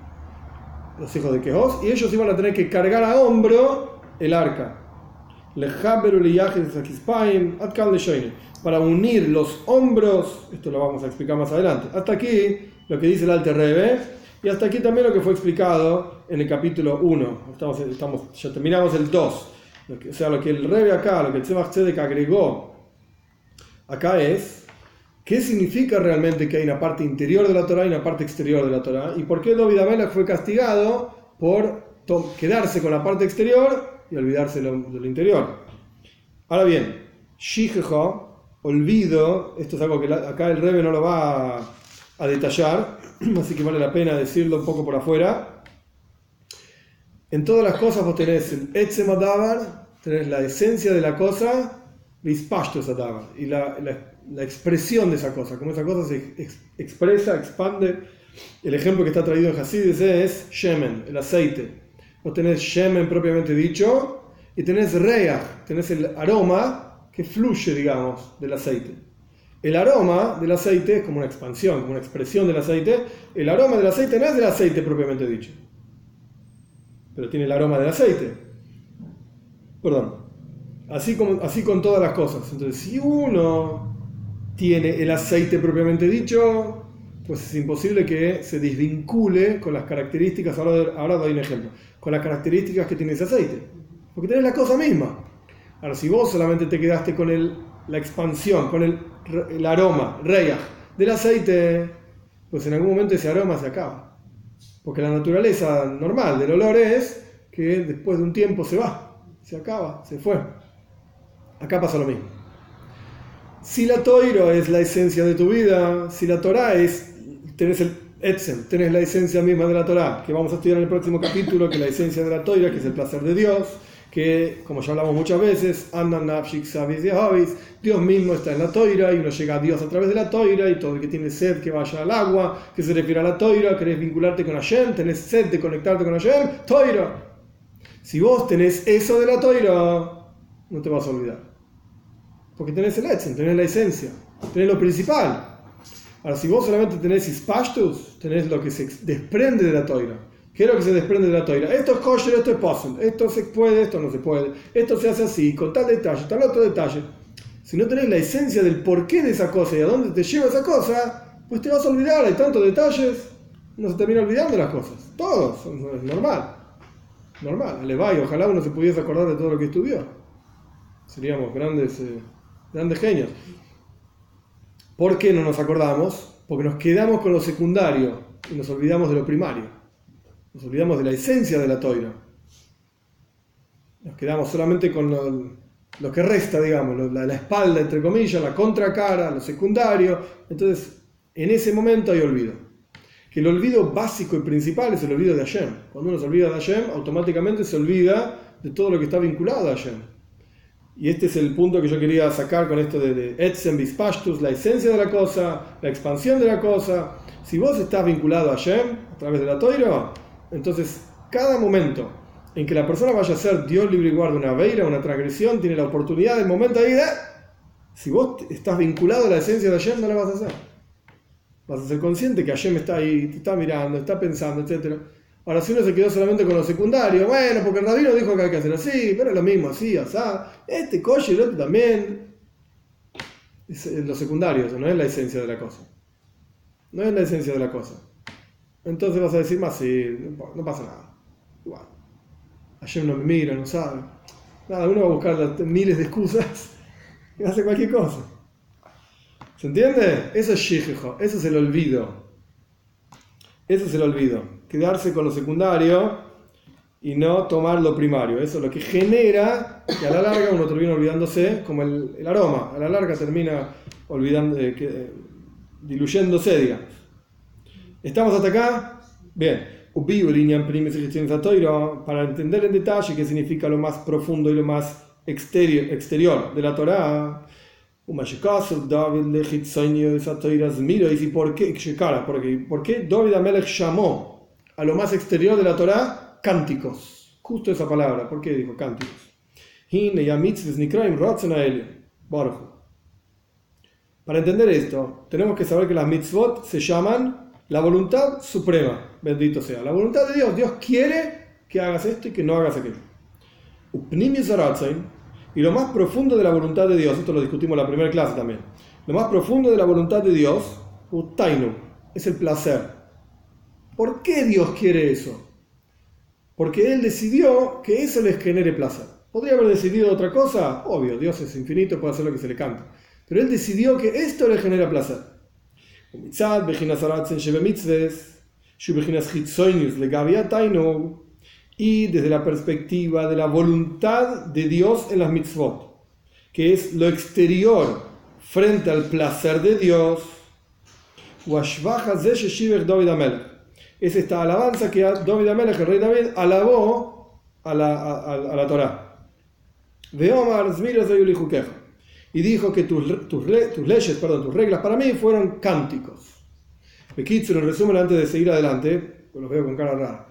los hijos de Quejos, y ellos iban a tener que cargar a hombro el arca. para unir los hombros. Esto lo vamos a explicar más adelante. Hasta aquí lo que dice el Alter Rebbe, y hasta aquí también lo que fue explicado en el capítulo 1. Ya terminamos el 2. O sea, lo que el Rebbe acá, lo que el Tzemach Tzedek agregó acá es qué significa realmente que hay una parte interior de la Torá y una parte exterior de la Torá, y por qué David Amelech fue castigado por quedarse con la parte exterior y olvidarse de lo interior. Ahora bien, Shichecha, olvido, esto es algo que acá el Rebbe no lo va a detallar, así que vale la pena decirlo un poco por afuera. En todas las cosas vos tenés el Etzem Adavar, tenés la esencia de la cosa, Vispashtos Adavar, y la expresión de esa cosa, como esa cosa se expresa, expande. El ejemplo que está traído en Hasidus es Shemen, el aceite. Vos tenés Shemen propiamente dicho, y tenés Reach, tenés el aroma que fluye, digamos, del aceite. El aroma del aceite es como una expansión, como una expresión del aceite. El aroma del aceite no es del aceite propiamente dicho, pero tiene el aroma del aceite. Perdón. Así con todas las cosas. Entonces, si uno tiene el aceite propiamente dicho, pues es imposible que se desvincule con las características. Ahora doy un ejemplo. Con las características que tiene ese aceite. Porque tenés la cosa misma. Ahora, si vos solamente te quedaste con la expansión, con el aroma, reach, del aceite, pues en algún momento ese aroma se acaba. Porque la naturaleza normal del olor es que después de un tiempo se va, se acaba, se fue. Acá pasa lo mismo. Si la Toiro es la esencia de tu vida, si la Torá tenés el Etzem, tenés la esencia misma de la Torá, que vamos a estudiar en el próximo capítulo, que es la esencia de la Toira, que es el placer de Dios, que, como ya hablamos muchas veces, Dios mismo está en la Toira y uno llega a Dios a través de la Toira, y todo el que tiene sed que vaya al agua, que se refiere a la Toira. Querés vincularte con Hashem, tenés sed de conectarte con Hashem, Toira. Si vos tenés eso de la Toira, no te vas a olvidar, porque tenés el Etzem, tenés la esencia, tenés lo principal. Ahora, si vos solamente tenés Ispashtus, tenés lo que se desprende de la Toira. ¿Qué es lo que se desprende de la Toira? Esto es kosher, esto es possible, esto se puede, esto no se puede, esto se hace así, con tal detalle, tal otro detalle. Si no tenés la esencia del porqué de esa cosa y a dónde te lleva esa cosa, pues te vas a olvidar. Hay tantos detalles, uno se termina olvidando las cosas. Todos, es normal. Normal, le va, y ojalá uno se pudiese acordar de todo lo que estudió. Seríamos grandes genios. ¿Por qué no nos acordamos? Porque nos quedamos con lo secundario y nos olvidamos de lo primario. Nos olvidamos de la esencia de la Toira. Nos quedamos solamente con lo que resta, digamos, la espalda, entre comillas, la contracara, lo secundario. Entonces, en ese momento hay olvido. Que el olvido básico y principal es el olvido de Hashem. Cuando uno se olvida de Hashem, automáticamente se olvida de todo lo que está vinculado a Hashem. Y este es el punto que yo quería sacar con esto de Etzem Vispashtus, la esencia de la cosa, la expansión de la cosa. Si vos estás vinculado a Hashem a través de la Toira, entonces cada momento en que la persona vaya a hacer, Dios libre y guarde, una veira, una transgresión, tiene la oportunidad del momento ahí de, si vos estás vinculado a la esencia de Hashem, no la vas a hacer. Vas a ser consciente que Hashem está ahí, te está mirando, está pensando, etc. Ahora, si uno se quedó solamente con lo secundario, bueno, porque el rabino dijo que hay que hacer así, pero es lo mismo, así, asá, este coche y el otro también. Es lo secundario, eso no es la esencia de la cosa. No es la esencia de la cosa. Entonces vas a decir, más sí, no pasa nada. Igual. Hashem no me mira, no sabe. Nada, uno va a buscar miles de excusas y hace cualquier cosa. ¿Se entiende? Eso es shichecha, eso es el olvido. Eso es el olvido. Quedarse con lo secundario y no tomar lo primario. Eso es lo que genera que a la larga uno termina olvidándose, como el aroma. A la larga termina diluyéndose, digamos. ¿Estamos hasta acá? Bien. Para entender en detalle qué significa lo más profundo y lo más exterior de la Torá, y por qué David Amelech llamó a lo más exterior de la Torá cánticos. Justo esa palabra. ¿Por qué dijo cánticos? Para entender esto, tenemos que saber que las mitzvot se llaman la voluntad suprema. Bendito sea. La voluntad de Dios. Dios quiere que hagas esto y que no hagas aquello. Y lo más profundo de la voluntad de Dios, esto lo discutimos en la primera clase también, lo más profundo de la voluntad de Dios, Tainu, es el placer. ¿Por qué Dios quiere eso? Porque Él decidió que eso les genere placer. ¿Podría haber decidido otra cosa? Obvio, Dios es infinito, puede hacer lo que se le cante. Pero Él decidió que esto le genera placer. Y desde la perspectiva de la voluntad de Dios en las mitzvot, que es lo exterior frente al placer de Dios, es esta alabanza que David Amelech, el rey David, alabó a la Torá. Y dijo que tus reglas para mí fueron cánticos. En resumen, antes de seguir adelante, pues los veo con cara rara.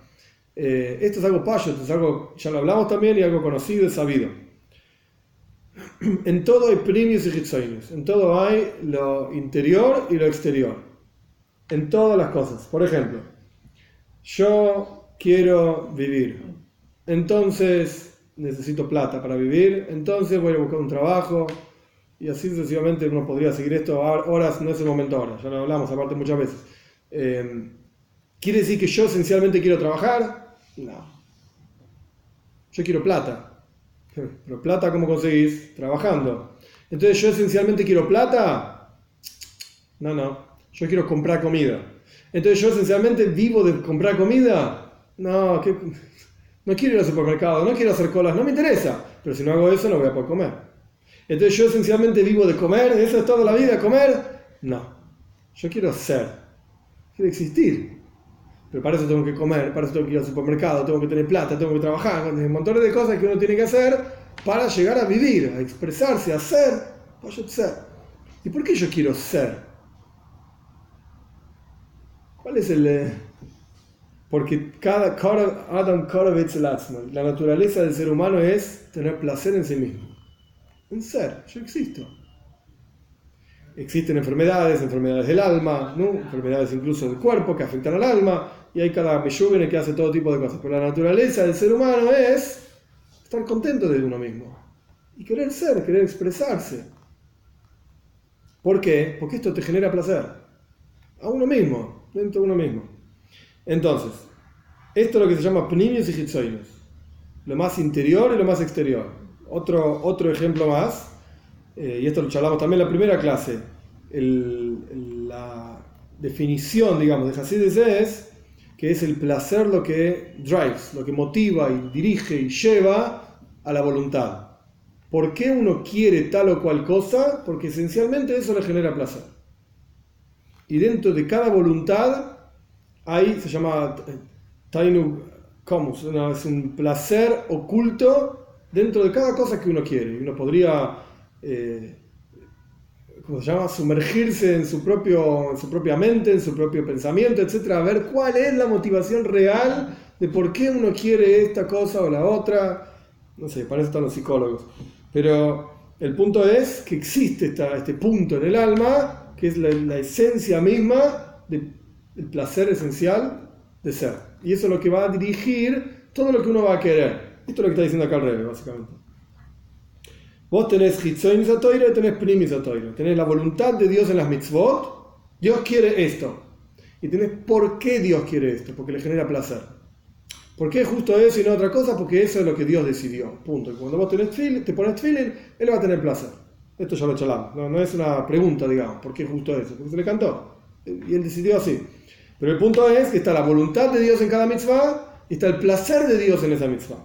Esto es algo payo, esto es algo, ya lo hablamos también, y algo conocido y sabido. En todo hay primios y hitzoinios, en todo hay lo interior y lo exterior. En todas las cosas. Por ejemplo, yo quiero vivir, entonces necesito plata para vivir, entonces voy a buscar un trabajo, y así sucesivamente uno podría seguir esto horas, no es el momento ahora, ya lo hablamos aparte muchas veces. ¿Quiere decir que yo esencialmente quiero trabajar? No. Yo quiero plata. ¿Pero plata cómo conseguís? Trabajando. Entonces, ¿yo esencialmente quiero plata? No. Yo quiero comprar comida. Entonces, ¿yo esencialmente vivo de comprar comida? No quiero ir al supermercado, no quiero hacer colas, no me interesa. Pero si no hago eso, no voy a poder comer. Entonces, ¿yo esencialmente vivo de comer? ¿Eso es toda la vida, comer? No. Yo quiero ser. Quiero existir. Pero para eso tengo que comer, para eso tengo que ir al supermercado, tengo que tener plata, tengo que trabajar, un montón de cosas que uno tiene que hacer para llegar a vivir, a expresarse, a ser. Ser. ¿Y por qué yo quiero ser? ¿Cuál es el...? Porque Adam Korovitz Latzman, la naturaleza del ser humano es tener placer en sí mismo. En ser, yo existo. Existen enfermedades del alma, ¿no? Enfermedades incluso del cuerpo que afectan al alma, y hay cada meyúgene que hace todo tipo de cosas. Pero la naturaleza del ser humano es estar contento de uno mismo y querer ser, querer expresarse. ¿Por qué? Porque esto te genera placer a uno mismo, dentro de uno mismo. Entonces, esto es lo que se llama pnimius y hitzoinus, lo más interior y lo más exterior. Otro ejemplo más. Y esto lo charlamos también en la primera clase, la definición, digamos, de Hasidus es que es el placer lo que drives, lo que motiva y dirige y lleva a la voluntad. ¿Por qué uno quiere tal o cual cosa? Porque esencialmente eso le genera placer. Y dentro de cada voluntad hay, se llama Tainu Komus, es un placer oculto dentro de cada cosa que uno quiere. Y uno podría... ¿cómo se llama? Sumergirse en su propia mente, en su propio pensamiento, etcétera, a ver cuál es la motivación real de por qué uno quiere esta cosa o la otra. No sé, para eso están los psicólogos. Pero el punto es que existe este punto en el alma, que es la esencia misma del placer esencial de ser. Y eso es lo que va a dirigir todo lo que uno va a querer. Esto es lo que está diciendo acá el Rebbe, básicamente. Vos tenés hitzoinus a Torah y tenés primis a Torah. Tenés la voluntad de Dios en las mitzvot. Dios quiere esto. Y tenés por qué Dios quiere esto. Porque le genera placer. ¿Por qué justo eso y no otra cosa? Porque eso es lo que Dios decidió. Punto. Y cuando vos te pones tefilin, Él va a tener placer. Esto ya lo charlamos. No es una pregunta, digamos. ¿Por qué justo eso? Porque se le cantó. Y Él decidió así. Pero el punto es que está la voluntad de Dios en cada mitzvah y está el placer de Dios en esa mitzvah.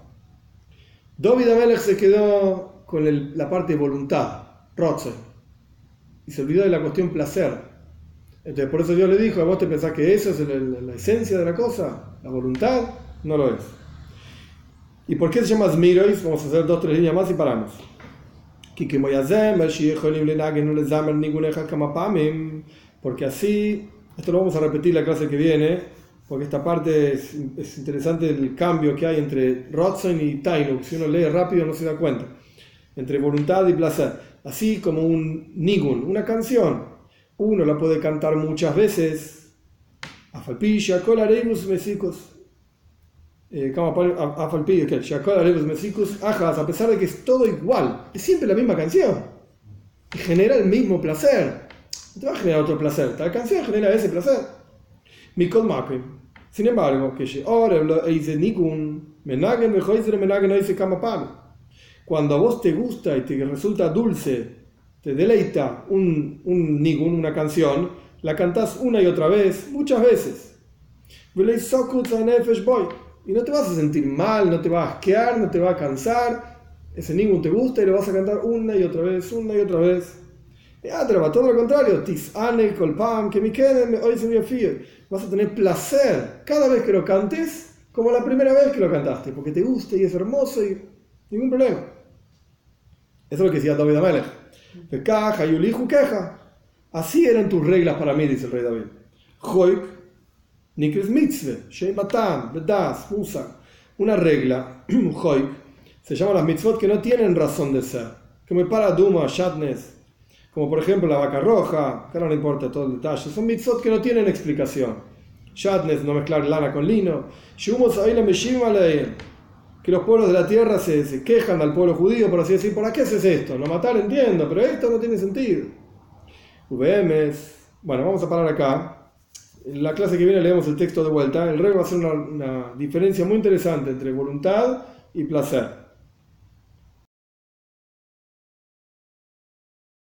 David Amelech se quedó con la parte de voluntad, Rotze, y se olvidó de la cuestión placer. Entonces, por eso Dios le dijo: ¿a vos te pensás que eso es la esencia de la cosa? ¿La voluntad? No lo es. ¿Y por qué se llama Zmirois? Vamos a hacer 2-3 líneas más y paramos. Porque así, esto lo vamos a repetir la clase que viene, porque esta parte es interesante, el cambio que hay entre Rotzen y Tainuk. Si uno lee rápido no se da cuenta. Entre voluntad y placer. Así como un nigun, una canción. Uno la puede cantar muchas veces. Afalpisha, colaremus, mesicos. a pesar de que es todo igual, es siempre la misma canción y genera el mismo placer. No te va a generar otro placer, la canción genera ese placer. Sin embargo, cuando a vos te gusta y te resulta dulce, te deleita un nigun, una canción, la cantás una y otra vez, muchas veces. Y no te vas a sentir mal, no te vas a asquear, no te va a cansar. Ese nigun te gusta y lo vas a cantar una y otra vez, una y otra vez. Todo lo contrario, vas a tener placer cada vez que lo cantes, como la primera vez que lo cantaste, porque te gusta y es hermoso y ningún problema. Eso es lo que decía David Amelech. Así eran tus reglas para mí, dice el rey David. Una regla, se llama las mitzvot que no tienen razón de ser, como el paraduma, shatnes, como por ejemplo la vaca roja, que ahora no importa todo el detalle, son mitzvot que no tienen explicación. Shatnes, no mezclar lana con lino, que los pueblos de la tierra se quejan al pueblo judío, por así decir, ¿por qué haces esto? No matar, entiendo, pero esto no tiene sentido. Bueno, vamos a parar acá. En la clase que viene leemos el texto de vuelta. El rey va a hacer una diferencia muy interesante entre voluntad y placer.